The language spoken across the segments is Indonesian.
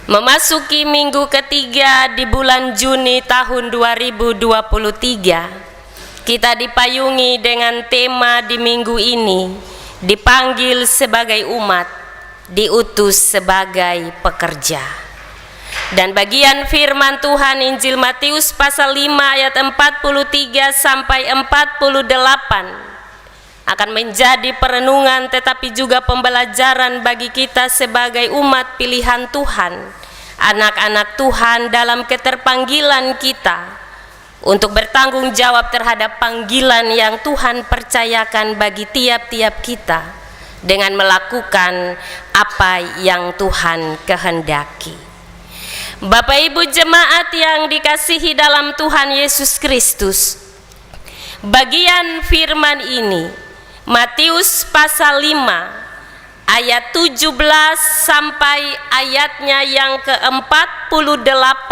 Memasuki minggu ketiga di bulan Juni tahun 2023, kita dipayungi dengan tema di minggu ini, dipanggil sebagai umat, diutus sebagai pekerja. Dan bagian firman Tuhan Injil Matius pasal 5 ayat 43 sampai 48 akan menjadi perenungan tetapi juga pembelajaran bagi kita sebagai umat pilihan Tuhan, anak-anak Tuhan dalam keterpanggilan kita untuk bertanggung jawab terhadap panggilan yang Tuhan percayakan bagi tiap-tiap kita dengan melakukan apa yang Tuhan kehendaki. Bapak Ibu jemaat yang dikasihi dalam Tuhan Yesus Kristus, bagian firman ini Matius pasal 5 ayat 17 sampai ayatnya yang ke-48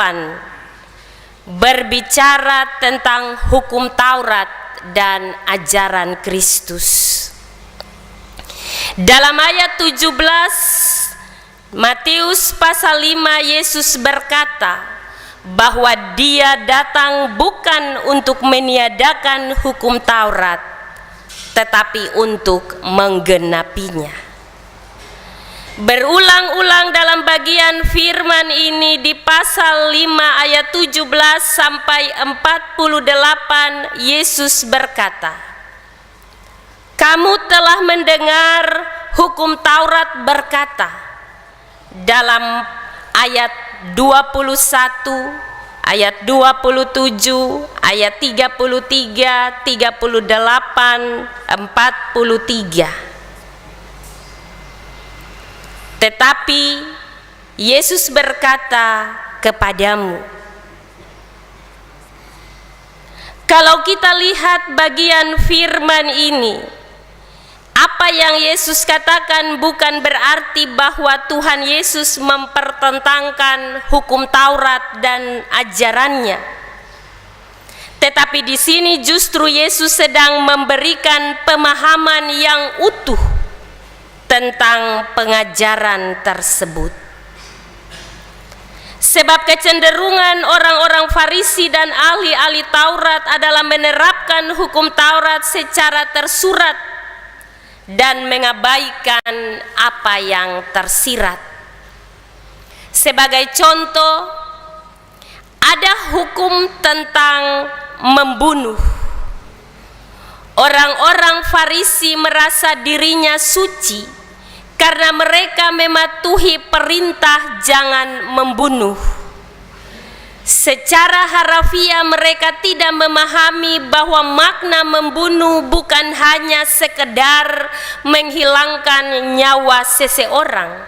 berbicara tentang hukum Taurat dan ajaran Kristus. Dalam ayat 17 Matius pasal 5, Yesus berkata bahwa Dia datang bukan untuk meniadakan hukum Taurat, tetapi untuk menggenapinya. Berulang-ulang dalam bagian firman ini di pasal 5 ayat 17 sampai 48, Yesus berkata, "Kamu telah mendengar hukum Taurat berkata," dalam ayat 21, ayat 27, ayat 33, 38, 43. Tetapi Yesus berkata kepadamu, kalau kita lihat bagian firman ini, apa yang Yesus katakan bukan berarti bahwa Tuhan Yesus mempertentangkan hukum Taurat dan ajarannya. Tetapi di sini justru Yesus sedang memberikan pemahaman yang utuh tentang pengajaran tersebut. Sebab kecenderungan orang-orang Farisi dan ahli-ahli Taurat adalah menerapkan hukum Taurat secara tersurat dan mengabaikan apa yang tersirat. Sebagai contoh, ada hukum tentang membunuh. Orang-orang Farisi merasa dirinya suci karena mereka mematuhi perintah jangan membunuh. Secara harafiah mereka tidak memahami bahwa makna membunuh bukan hanya sekedar menghilangkan nyawa seseorang,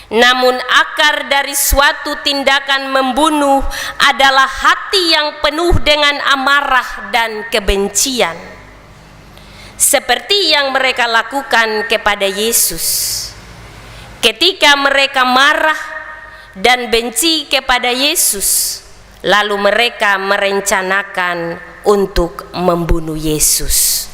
namun akar dari suatu tindakan membunuh adalah hati yang penuh dengan amarah dan kebencian, seperti yang mereka lakukan kepada Yesus. Ketika mereka marah dan benci kepada Yesus, lalu mereka merencanakan untuk membunuh Yesus.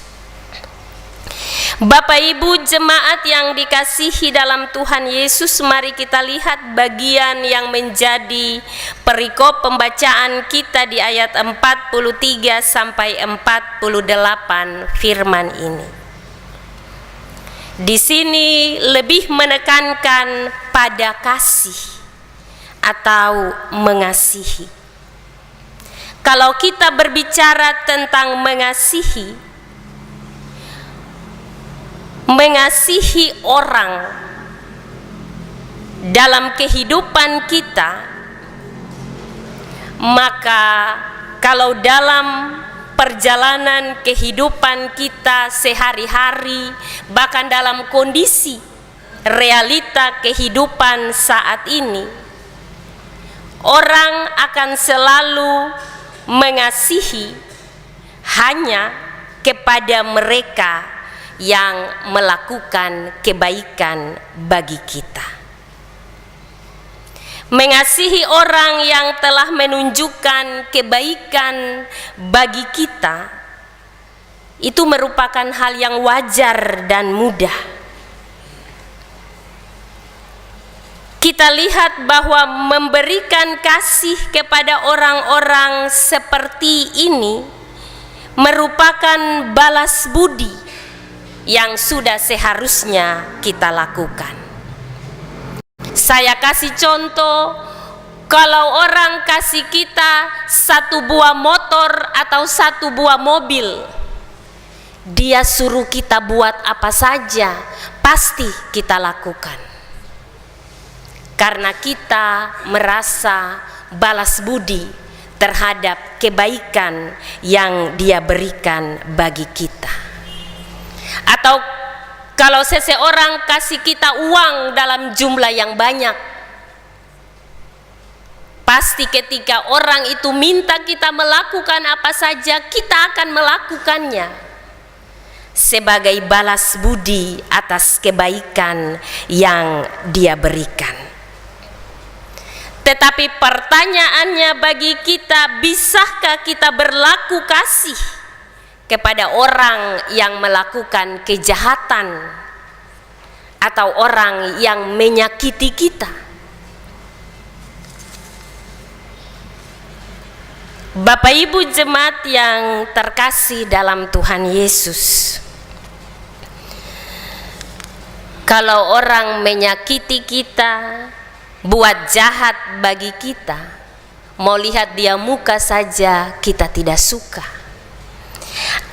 Bapak Ibu jemaat yang dikasihi dalam Tuhan Yesus, mari kita lihat bagian yang menjadi perikop pembacaan kita di ayat 43 sampai 48 firman ini. Di sini lebih menekankan pada kasih atau mengasihi. Kalau kita berbicara tentang mengasihi orang dalam kehidupan kita, maka kalau dalam perjalanan kehidupan kita sehari-hari, bahkan dalam kondisi realita kehidupan saat ini, orang akan selalu mengasihi hanya kepada mereka yang melakukan kebaikan bagi kita. Mengasihi orang yang telah menunjukkan kebaikan bagi kita itu merupakan hal yang wajar dan mudah. kita lihat bahwa memberikan kasih kepada orang-orang seperti ini merupakan balas budi yang sudah seharusnya kita lakukan. Saya kasih contoh, kalau orang kasih kita satu buah motor atau satu buah mobil, dia suruh kita buat apa saja, pasti kita lakukan. Karena kita merasa balas budi terhadap kebaikan yang dia berikan bagi kita. Atau kalau seseorang kasih kita uang dalam jumlah yang banyak, pasti ketika orang itu minta kita melakukan apa saja, kita akan melakukannya sebagai balas budi atas kebaikan yang dia berikan. Tetapi pertanyaannya bagi kita, bisakah kita berlaku kasih kepada orang yang melakukan kejahatan atau orang yang menyakiti kita? Bapak Ibu jemaat yang terkasih dalam Tuhan Yesus, kalau orang menyakiti kita, buat jahat bagi kita, mau lihat dia muka saja kita tidak suka,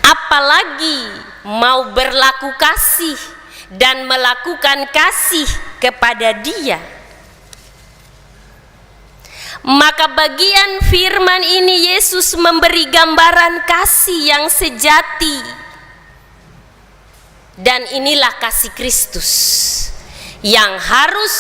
apalagi mau berlaku kasih dan melakukan kasih kepada dia. Maka bagian firman ini Yesus memberi gambaran kasih yang sejati, dan inilah kasih Kristus yang harus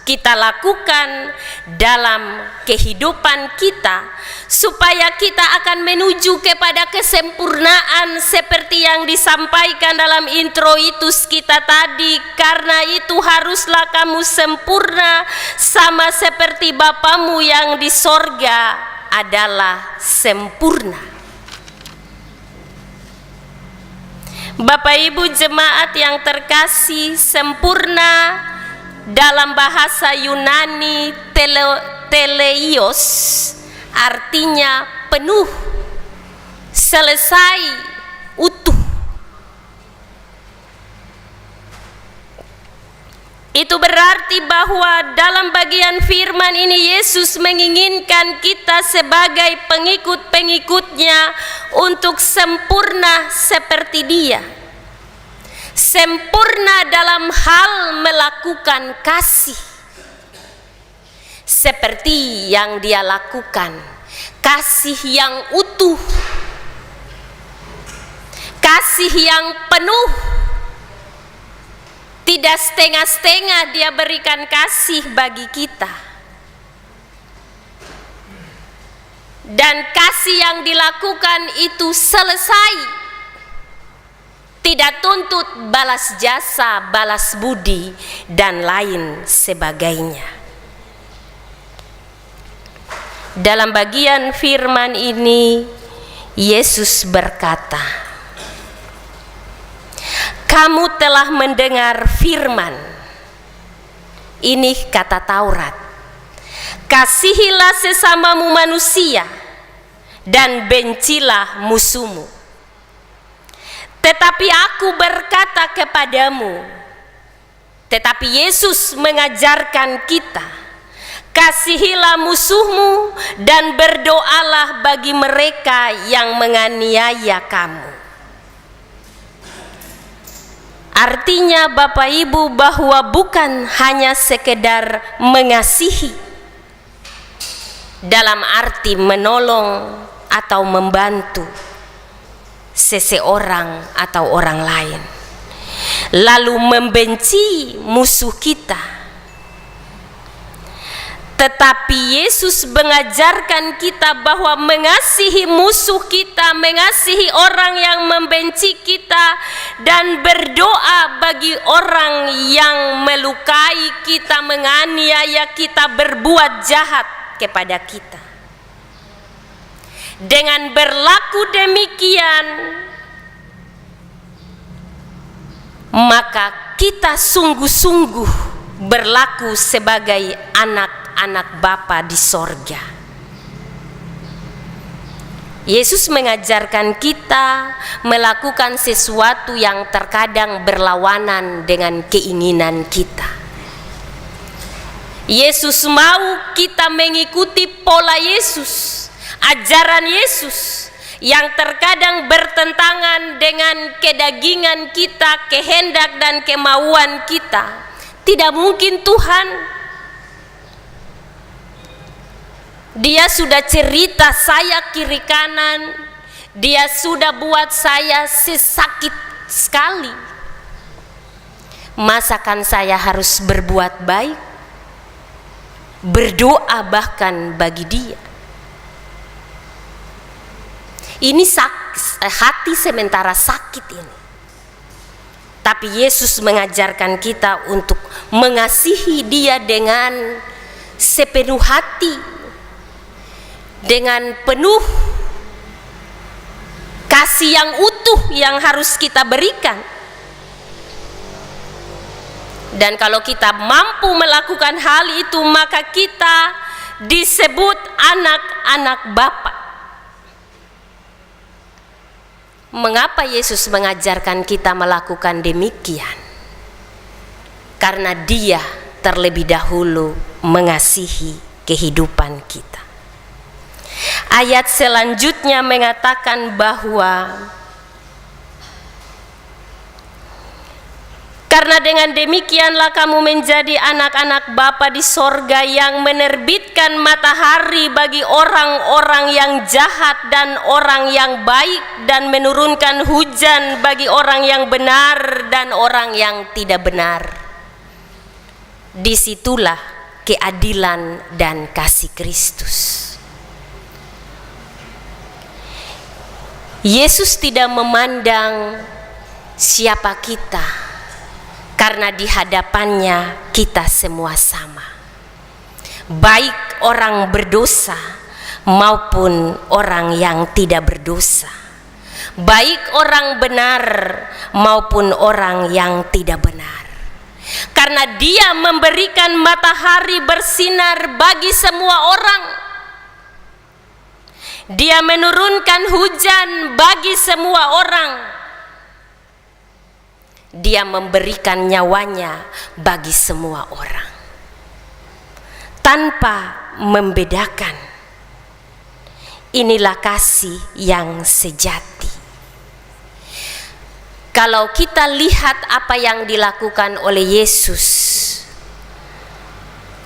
kita lakukan dalam kehidupan kita, supaya kita akan menuju kepada kesempurnaan seperti yang disampaikan dalam introitus kita tadi. Karena itu haruslah kamu sempurna sama seperti Bapamu yang di sorga adalah sempurna. Bapak Ibu jemaat yang terkasih, sempurna dalam bahasa Yunani teleios artinya penuh, selesai, utuh. Itu berarti bahwa dalam bagian firman ini Yesus menginginkan kita sebagai pengikut-pengikutnya untuk sempurna seperti Dia. Sempurna dalam hal melakukan kasih seperti yang Dia lakukan, kasih yang utuh, kasih yang penuh, tidak setengah-setengah. Dia berikan kasih bagi kita, dan kasih yang dilakukan itu selesai, tidak tuntut balas jasa, balas budi, dan lain sebagainya. Dalam bagian firman ini, Yesus berkata, kamu telah mendengar firman, ini kata Taurat, kasihilah sesamamu manusia, dan bencilah musuhmu. Tetapi aku berkata kepadamu, tetapi Yesus mengajarkan kita, kasihilah musuhmu dan berdoalah bagi mereka yang menganiaya kamu. Artinya Bapak Ibu bahwa bukan hanya sekedar mengasihi dalam arti menolong atau membantu seseorang atau orang lain, lalu membenci musuh kita, tetapi Yesus mengajarkan kita bahwa mengasihi musuh kita, mengasihi orang yang membenci kita, dan berdoa bagi orang yang melukai kita, menganiaya kita, berbuat jahat kepada kita. Dengan berlaku demikian, maka kita sungguh-sungguh berlaku sebagai anak-anak Bapa di sorga. Yesus mengajarkan kita melakukan sesuatu yang terkadang berlawanan dengan keinginan kita. Yesus mau kita mengikuti pola Yesus, ajaran Yesus yang terkadang bertentangan dengan kedagingan kita, kehendak dan kemauan kita. Tidak mungkin Tuhan, Dia sudah cerita saya kiri kanan, Dia sudah buat saya sesakit sekali. Masakan saya harus berbuat baik, berdoa bahkan bagi Dia? Ini hati sementara sakit ini. Tapi Yesus mengajarkan kita untuk mengasihi Dia dengan sepenuh hati, dengan penuh kasih yang utuh yang harus kita berikan. Dan kalau kita mampu melakukan hal itu, maka kita disebut anak-anak Bapa. Mengapa Yesus mengajarkan kita melakukan demikian? Karena Dia terlebih dahulu mengasihi kehidupan kita. Ayat selanjutnya mengatakan bahwa karena dengan demikianlah kamu menjadi anak-anak Bapa di sorga, yang menerbitkan matahari bagi orang-orang yang jahat dan orang yang baik, dan menurunkan hujan bagi orang yang benar dan orang yang tidak benar. Disitulah keadilan dan kasih Kristus. Yesus tidak memandang siapa kita, karena di hadapannya kita semua sama, baik orang berdosa maupun orang yang tidak berdosa, baik orang benar maupun orang yang tidak benar. Karena Dia memberikan matahari bersinar bagi semua orang, Dia menurunkan hujan bagi semua orang, Dia memberikan nyawanya bagi semua orang, tanpa membedakan. Inilah kasih yang sejati. Kalau kita lihat apa yang dilakukan oleh Yesus,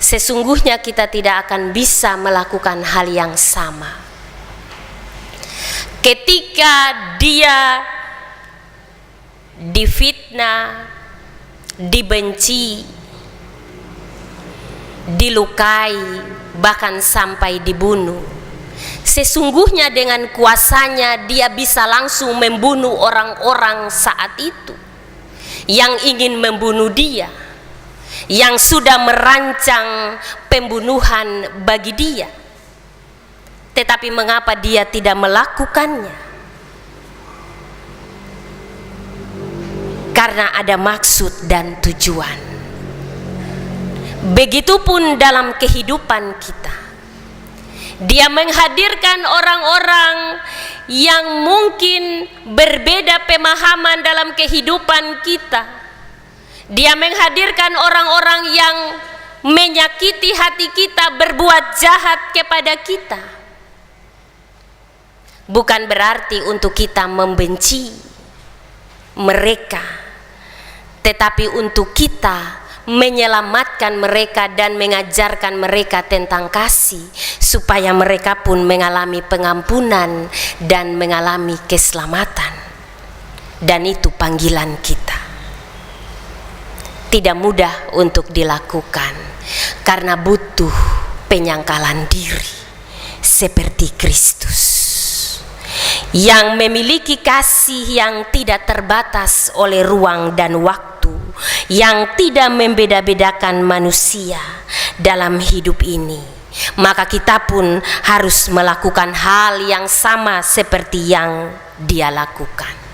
sesungguhnya kita tidak akan bisa melakukan hal yang sama. Ketika Dia difitnah, dibenci, dilukai, bahkan sampai dibunuh, sesungguhnya dengan kuasanya Dia bisa langsung membunuh orang-orang saat itu yang ingin membunuh Dia, yang sudah merancang pembunuhan bagi Dia. Tetapi mengapa Dia tidak melakukannya? Karena ada maksud dan tujuan. Begitupun dalam kehidupan kita. Dia menghadirkan orang-orang yang mungkin berbeda pemahaman dalam kehidupan kita. Dia menghadirkan orang-orang yang menyakiti hati kita, berbuat jahat kepada kita. Bukan berarti untuk kita membenci mereka, tetapi untuk kita menyelamatkan mereka dan mengajarkan mereka tentang kasih, supaya mereka pun mengalami pengampunan dan mengalami keselamatan. Dan itu panggilan kita. Tidak mudah untuk dilakukan, karena butuh penyangkalan diri seperti Kristus, yang memiliki kasih yang tidak terbatas oleh ruang dan waktu, yang tidak membeda-bedakan manusia dalam hidup ini. Maka kita pun harus melakukan hal yang sama seperti yang Dia lakukan.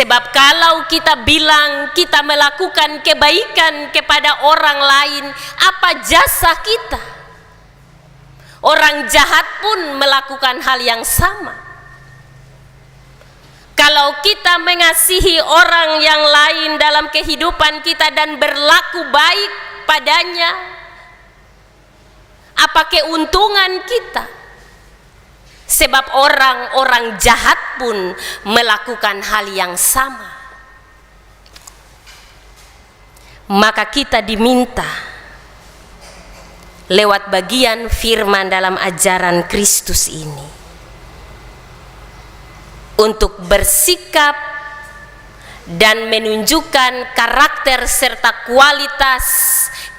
Sebab kalau kita bilang kita melakukan kebaikan kepada orang lain, apa jasa kita? Orang jahat pun melakukan hal yang sama. Kalau kita mengasihi orang yang lain dalam kehidupan kita dan berlaku baik padanya, apa keuntungan kita? Sebab orang-orang jahat pun melakukan hal yang sama. Maka kita diminta lewat bagian firman dalam ajaran Kristus ini untuk bersikap dan menunjukkan karakter serta kualitas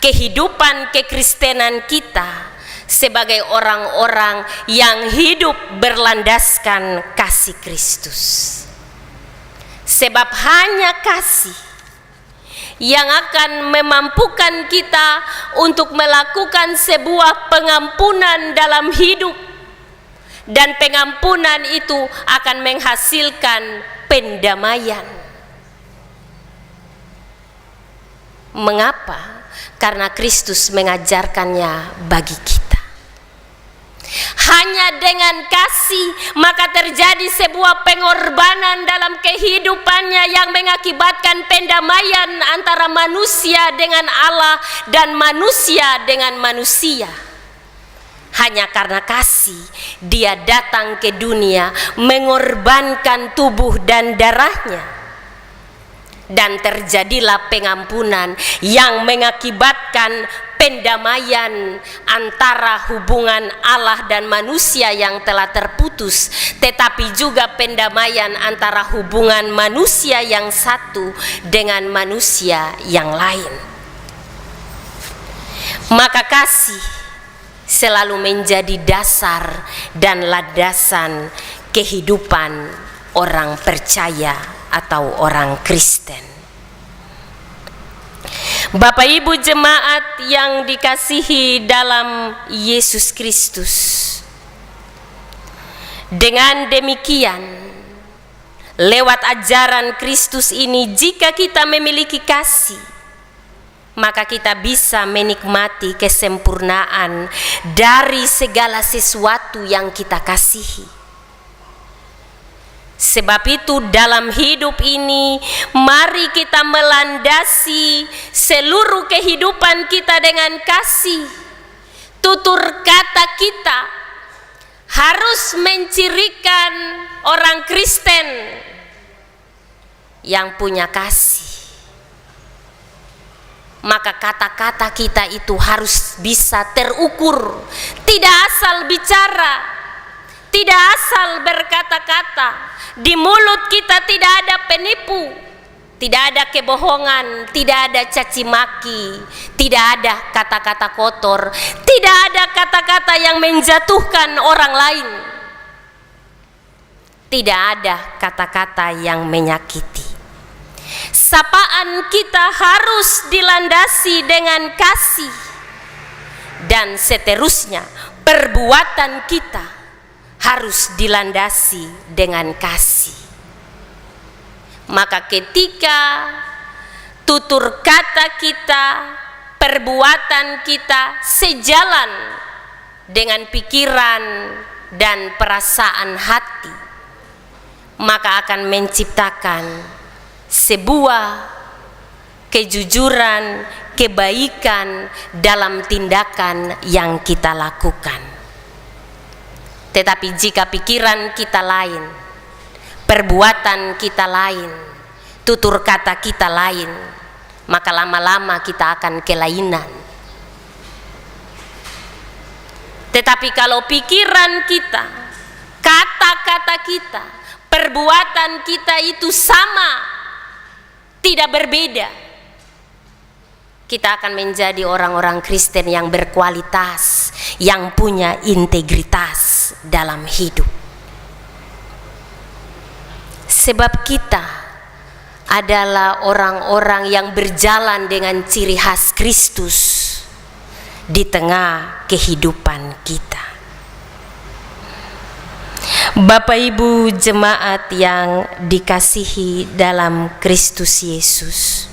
kehidupan kekristenan kita sebagai orang-orang yang hidup berlandaskan kasih Kristus. Sebab hanya kasih yang akan memampukan kita untuk melakukan sebuah pengampunan dalam hidup, dan pengampunan itu akan menghasilkan pendamaian. Mengapa? Karena Kristus mengajarkannya bagi kita. Hanya dengan kasih maka terjadi sebuah pengorbanan dalam kehidupannya yang mengakibatkan pendamaian antara manusia dengan Allah dan manusia dengan manusia. Hanya karena kasih dia datang ke dunia mengorbankan tubuh dan darahnya. Dan terjadilah pengampunan yang mengakibatkan pendamaian antara hubungan Allah dan manusia yang telah terputus, tetapi juga pendamaian antara hubungan manusia yang satu dengan manusia yang lain. Maka kasih selalu menjadi dasar dan landasan kehidupan orang percaya atau orang Kristen. Bapak Ibu jemaat yang dikasihi dalam Yesus Kristus, dengan demikian lewat ajaran Kristus ini, jika kita memiliki kasih, maka kita bisa menikmati kesempurnaan dari segala sesuatu yang kita kasihi. Sebab itu dalam hidup ini mari kita melandasi seluruh kehidupan kita dengan kasih. Tutur kata kita harus mencirikan orang Kristen yang punya kasih. Maka kata-kata kita itu harus bisa terukur, tidak asal bicara, tidak asal berkata-kata. Di mulut kita tidak ada penipu, tidak ada kebohongan, tidak ada caci maki, tidak ada kata-kata kotor, tidak ada kata-kata yang menjatuhkan orang lain, tidak ada kata-kata yang menyakiti. Sapaan kita harus dilandasi dengan kasih, dan seterusnya perbuatan kita harus dilandasi dengan kasih. Maka ketika tutur kata kita, perbuatan kita sejalan dengan pikiran dan perasaan hati, maka akan menciptakan sebuah kejujuran, kebaikan dalam tindakan yang kita lakukan. Tetapi jika pikiran kita lain, perbuatan kita lain, tutur kata kita lain, maka lama-lama kita akan kelainan. Tetapi kalau pikiran kita, kata-kata kita, perbuatan kita itu sama, tidak berbeda, kita akan menjadi orang-orang Kristen yang berkualitas, yang punya integritas dalam hidup. Sebab kita adalah orang-orang yang berjalan dengan ciri khas Kristus di tengah kehidupan kita. Bapak Ibu jemaat yang dikasihi dalam Kristus Yesus,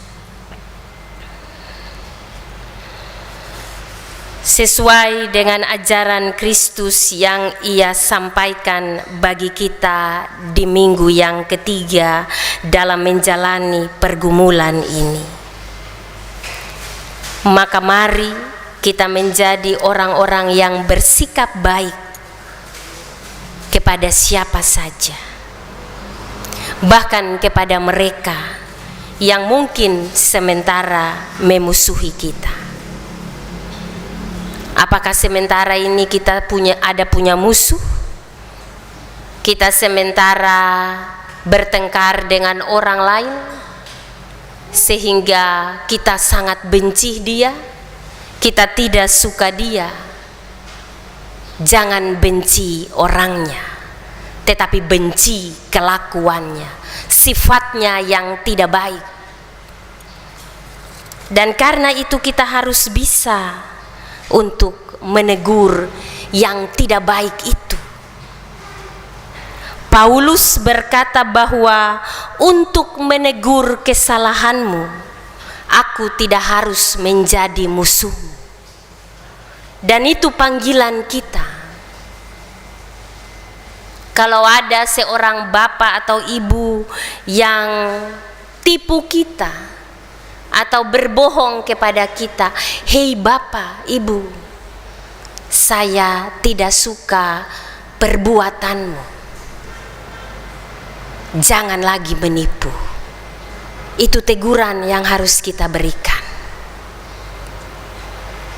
sesuai dengan ajaran Kristus yang Ia sampaikan bagi kita di minggu yang ketiga dalam menjalani pergumulan ini, maka mari kita menjadi orang-orang yang bersikap baik kepada siapa saja, bahkan kepada mereka yang mungkin sementara memusuhi kita. Apakah sementara ini kita punya musuh? Kita sementara bertengkar dengan orang lain sehingga kita sangat benci dia, kita tidak suka dia. Jangan benci orangnya, tetapi benci kelakuannya, sifatnya yang tidak baik. Dan karena itu kita harus bisa untuk menegur yang tidak baik itu. Paulus berkata bahwa untuk menegur kesalahanmu, aku tidak harus menjadi musuhmu. Dan itu panggilan kita. Kalau ada seorang bapak atau ibu yang tipu kita atau berbohong kepada kita, "Hei bapak, ibu, saya tidak suka perbuatanmu. Jangan lagi menipu." Itu teguran yang harus kita berikan.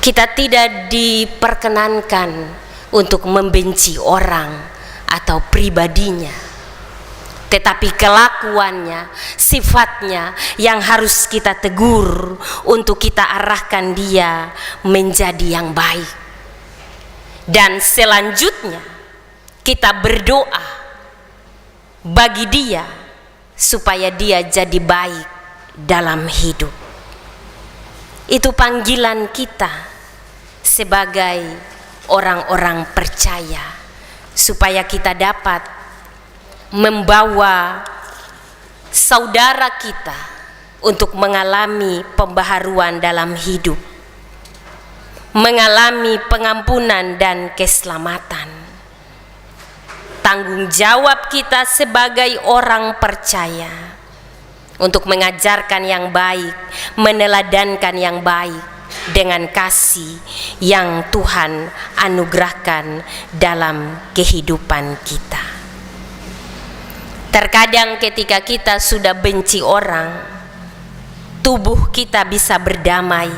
Kita tidak diperkenankan untuk membenci orang atau pribadinya, tetapi kelakuannya, sifatnya yang harus kita tegur untuk kita arahkan dia menjadi yang baik. Dan selanjutnya kita berdoa bagi dia supaya dia jadi baik dalam hidup. Itu panggilan kita sebagai orang-orang percaya, supaya kita dapat membawa saudara kita untuk mengalami pembaharuan dalam hidup, mengalami pengampunan dan keselamatan. Tanggung jawab kita sebagai orang percaya untuk mengajarkan yang baik, meneladankan yang baik dengan kasih yang Tuhan anugerahkan dalam kehidupan kita. Terkadang ketika kita sudah benci orang, tubuh kita bisa berdamai,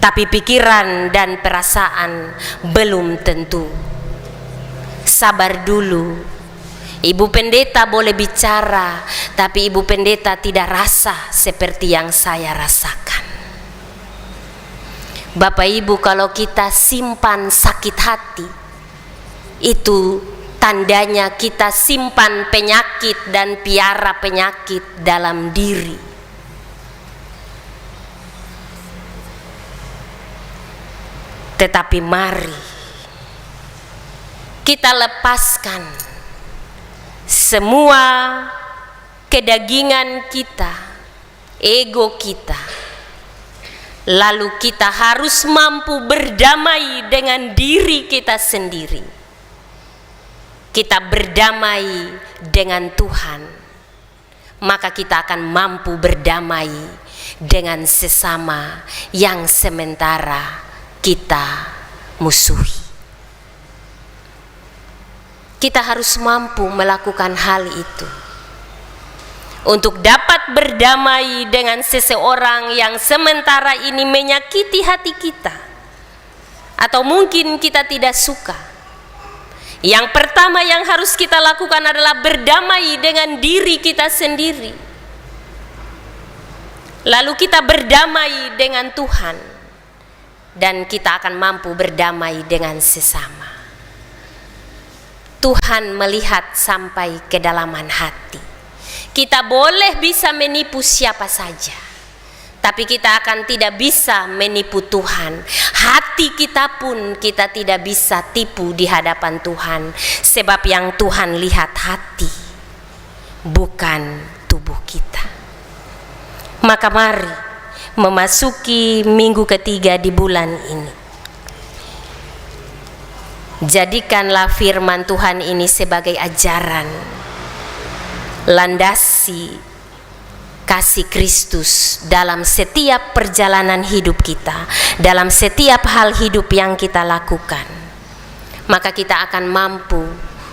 tapi pikiran dan perasaan belum tentu. Sabar dulu. Ibu pendeta boleh bicara, tapi ibu pendeta tidak rasa seperti yang saya rasakan. Bapak Ibu, kalau kita simpan sakit hati, itu tandanya kita simpan penyakit dan piara penyakit dalam diri. Tetapi mari kita lepaskan semua kedagingan kita, ego kita. Lalu kita harus mampu berdamai dengan diri kita sendiri. Kita berdamai dengan Tuhan, maka kita akan mampu berdamai dengan sesama yang sementara kita musuhi. Kita harus mampu melakukan hal itu untuk dapat berdamai dengan seseorang yang sementara ini menyakiti hati kita, atau mungkin kita tidak suka. Yang pertama yang harus kita lakukan adalah berdamai dengan diri kita sendiri. Lalu kita berdamai dengan Tuhan, dan kita akan mampu berdamai dengan sesama. Tuhan melihat sampai kedalaman hati. Kita boleh bisa menipu siapa saja, tapi kita akan tidak bisa menipu Tuhan. Hati kita pun kita tidak bisa tipu di hadapan Tuhan, sebab yang Tuhan lihat hati, bukan tubuh kita. Maka mari memasuki minggu ketiga di bulan ini, jadikanlah firman Tuhan ini sebagai ajaran, landasi kasih Kristus dalam setiap perjalanan hidup kita, dalam setiap hal hidup yang kita lakukan. Maka kita akan mampu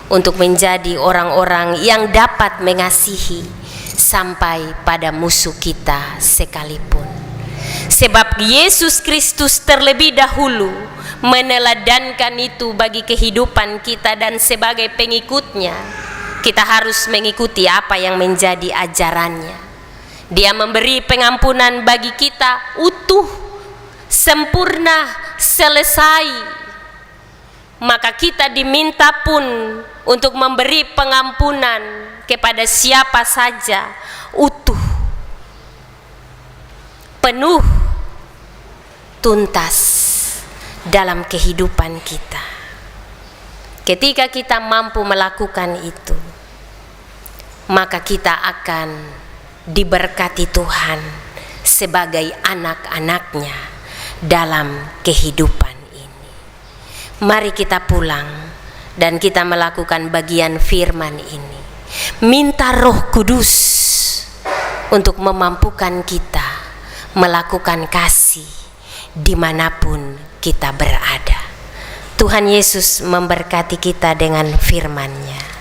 untuk menjadi orang-orang yang dapat mengasihi sampai pada musuh kita sekalipun. Sebab Yesus Kristus terlebih dahulu meneladankan itu bagi kehidupan kita, dan sebagai pengikutnya kita harus mengikuti apa yang menjadi ajarannya. Dia memberi pengampunan bagi kita utuh, sempurna, selesai. Maka kita diminta pun untuk memberi pengampunan kepada siapa saja, utuh, penuh, tuntas dalam kehidupan kita. Ketika kita mampu melakukan itu, maka kita akan diberkati Tuhan sebagai anak-anaknya dalam kehidupan ini. Mari kita pulang dan kita melakukan bagian firman ini. Minta Roh Kudus untuk memampukan kita melakukan kasih dimanapun kita berada. Tuhan Yesus memberkati kita dengan firman-Nya.